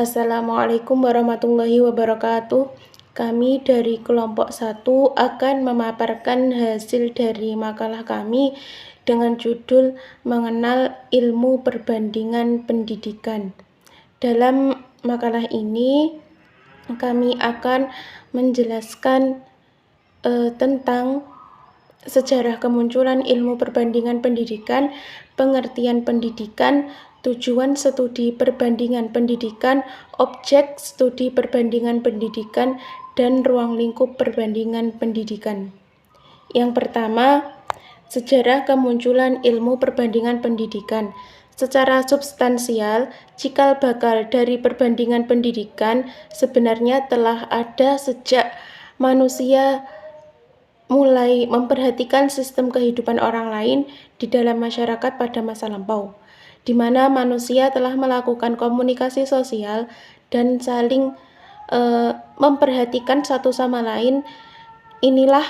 Assalamualaikum warahmatullahi wabarakatuh. Kami dari kelompok 1 akan memaparkan hasil dari makalah kami dengan judul Mengenal Ilmu Perbandingan Pendidikan. Dalam makalah ini kami akan menjelaskan tentang sejarah kemunculan ilmu perbandingan pendidikan, pengertian pendidikan, tujuan studi perbandingan pendidikan, objek studi perbandingan pendidikan, dan ruang lingkup perbandingan pendidikan. Yang pertama, sejarah kemunculan ilmu perbandingan pendidikan. Secara substansial, cikal bakal dari perbandingan pendidikan sebenarnya telah ada sejak manusia mulai memperhatikan sistem kehidupan orang lain di dalam masyarakat pada masa lampau, di mana manusia telah melakukan komunikasi sosial dan saling memperhatikan satu sama lain. Inilah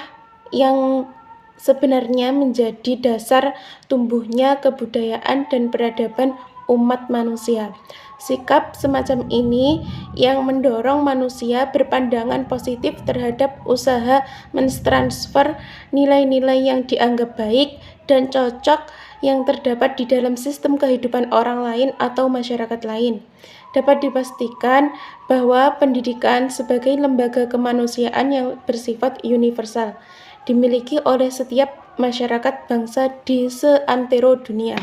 yang sebenarnya menjadi dasar tumbuhnya kebudayaan dan peradaban umat manusia. Sikap semacam ini yang mendorong manusia berpandangan positif terhadap usaha mentransfer nilai-nilai yang dianggap baik dan cocok yang terdapat di dalam sistem kehidupan orang lain atau masyarakat lain. Dapat dipastikan bahwa pendidikan sebagai lembaga kemanusiaan yang bersifat universal dimiliki oleh setiap masyarakat bangsa di seantero dunia.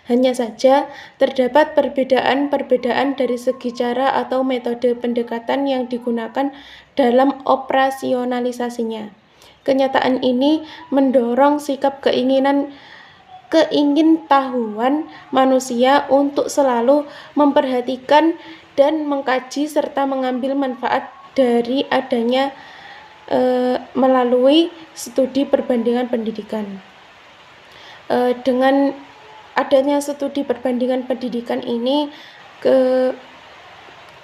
Hanya saja terdapat perbedaan-perbedaan dari segi cara atau metode pendekatan yang digunakan dalam operasionalisasinya. Kenyataan ini mendorong sikap keingintahuan manusia untuk selalu memperhatikan dan mengkaji serta mengambil manfaat dari adanya melalui studi perbandingan pendidikan. Dengan adanya studi perbandingan pendidikan ini ke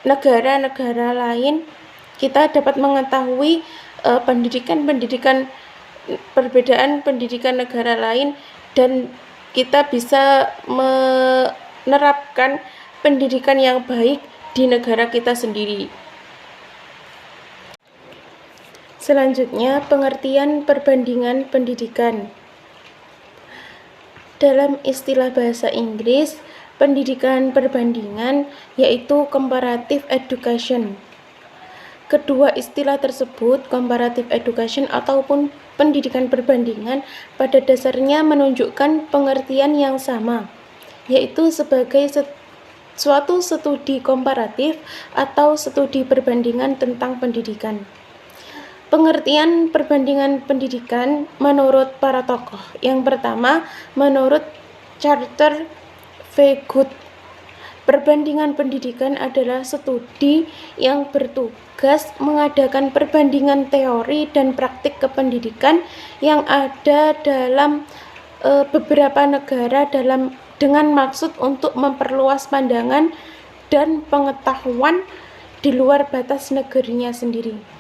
negara-negara lain, kita dapat mengetahui perbedaan pendidikan negara lain, dan kita bisa menerapkan pendidikan yang baik di negara kita sendiri. Selanjutnya, pengertian perbandingan pendidikan. Dalam istilah bahasa Inggris, pendidikan perbandingan yaitu comparative education. Kedua istilah tersebut, comparative education ataupun pendidikan perbandingan, pada dasarnya menunjukkan pengertian yang sama, yaitu sebagai suatu studi komparatif atau studi perbandingan tentang pendidikan. Pengertian perbandingan pendidikan menurut para tokoh. Yang pertama, menurut Charter Veigut, perbandingan pendidikan adalah studi yang bertugas mengadakan perbandingan teori dan praktik kependidikan yang ada dalam beberapa negara dengan maksud untuk memperluas pandangan dan pengetahuan di luar batas negerinya sendiri.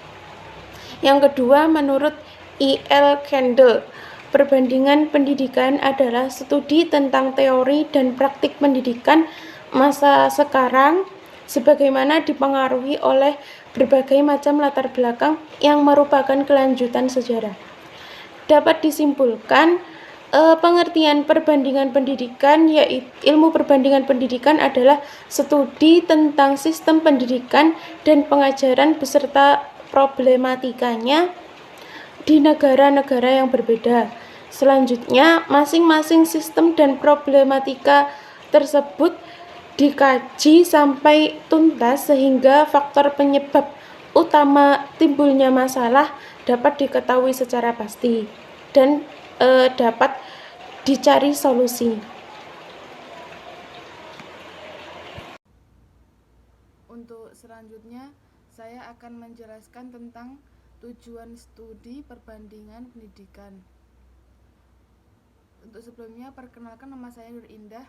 Yang kedua, menurut E.L. Kendall, perbandingan pendidikan adalah studi tentang teori dan praktik pendidikan masa sekarang sebagaimana dipengaruhi oleh berbagai macam latar belakang yang merupakan kelanjutan sejarah. Dapat disimpulkan, pengertian perbandingan pendidikan yaitu ilmu perbandingan pendidikan adalah studi tentang sistem pendidikan dan pengajaran beserta problematikanya di negara-negara yang berbeda. Selanjutnya, masing-masing sistem dan problematika tersebut dikaji sampai tuntas sehingga faktor penyebab utama timbulnya masalah dapat diketahui secara pasti dan dapat dicari solusi. Untuk selanjutnya, saya akan menjelaskan tentang tujuan studi perbandingan pendidikan. Untuk sebelumnya, perkenalkan, nama saya Nur Indah.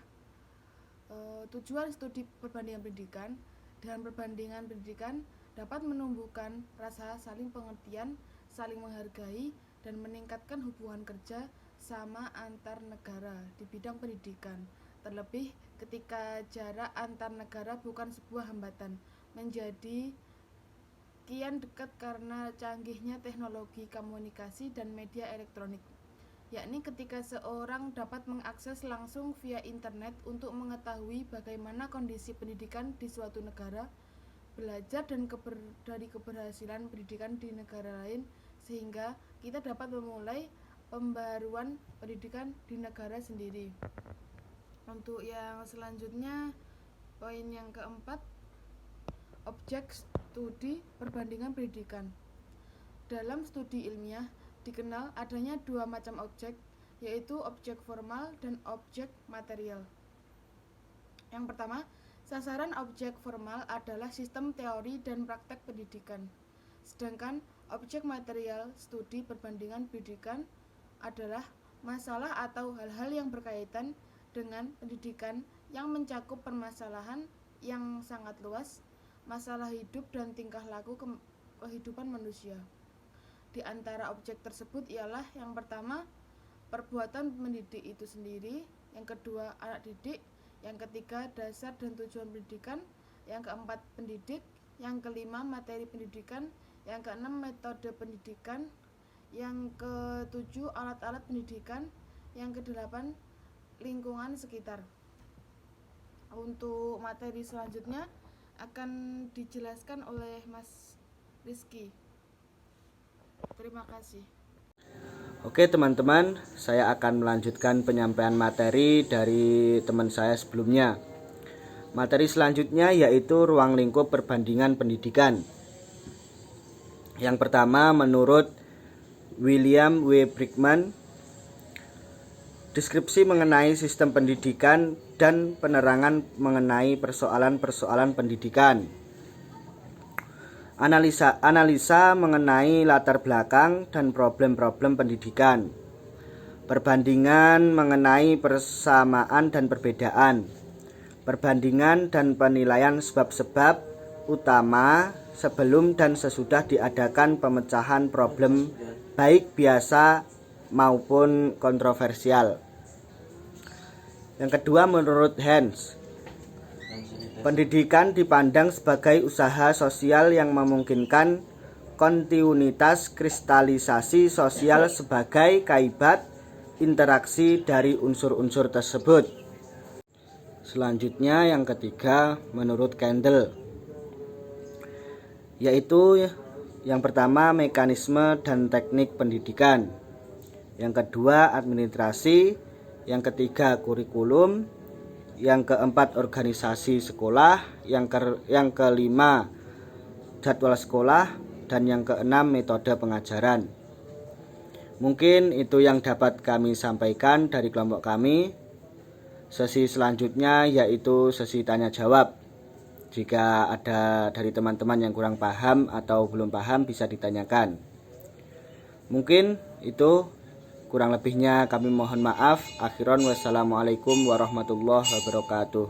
Tujuan studi perbandingan pendidikan. Dengan perbandingan pendidikan dapat menumbuhkan rasa saling pengertian, saling menghargai, dan meningkatkan hubungan kerja sama antar negara di bidang pendidikan, terlebih ketika jarak antar negara bukan sebuah hambatan, menjadi kian dekat karena canggihnya teknologi komunikasi dan media elektronik, yakni ketika seorang dapat mengakses langsung via internet untuk mengetahui bagaimana kondisi pendidikan di suatu negara, belajar dari keberhasilan pendidikan di negara lain, sehingga kita dapat memulai pembaruan pendidikan di negara sendiri. Untuk yang selanjutnya, poin yang keempat, objek studi perbandingan pendidikan. Dalam studi ilmiah dikenal adanya dua macam objek, yaitu objek formal dan objek material. Yang pertama, sasaran objek formal adalah sistem teori dan praktek pendidikan. Sedangkan objek material studi perbandingan pendidikan adalah masalah atau hal-hal yang berkaitan dengan pendidikan yang mencakup permasalahan yang sangat luas, masalah hidup dan tingkah laku kehidupan manusia. Di antara objek tersebut ialah yang pertama, perbuatan mendidik itu sendiri, yang kedua, anak didik, yang ketiga, dasar dan tujuan pendidikan, yang keempat, pendidik, yang kelima, materi pendidikan, yang keenam, metode pendidikan, yang ketujuh, alat-alat pendidikan, yang kedelapan, lingkungan sekitar. Untuk materi selanjutnya akan dijelaskan oleh Mas Rizky. Terima kasih. Oke teman-teman, saya akan melanjutkan penyampaian materi dari teman saya sebelumnya. Materi selanjutnya yaitu ruang lingkup perbandingan pendidikan. Yang pertama, menurut William W. Brickman, deskripsi mengenai sistem pendidikan dan penerangan mengenai persoalan-persoalan pendidikan. Analisa mengenai latar belakang dan problem-problem pendidikan. Perbandingan mengenai persamaan dan perbedaan. Perbandingan dan penilaian sebab-sebab utama sebelum dan sesudah diadakan pemecahan problem baik biasa maupun kontroversial. Yang kedua, menurut Hans, pendidikan dipandang sebagai usaha sosial yang memungkinkan kontinuitas kristalisasi sosial sebagai kaibat interaksi dari unsur-unsur tersebut. Selanjutnya yang ketiga, menurut Kendall, yaitu yang pertama, mekanisme dan teknik pendidikan. Yang kedua, administrasi. Yang ketiga, kurikulum. Yang keempat, organisasi sekolah. Yang kelima, jadwal sekolah. Dan yang keenam, metode pengajaran. Mungkin itu yang dapat kami sampaikan dari kelompok kami. Sesi selanjutnya yaitu sesi tanya jawab. Jika ada dari teman-teman yang kurang paham atau belum paham bisa ditanyakan. Mungkin itu, kurang lebihnya kami mohon maaf. Akhiron wassalamualaikum warahmatullahi wabarakatuh.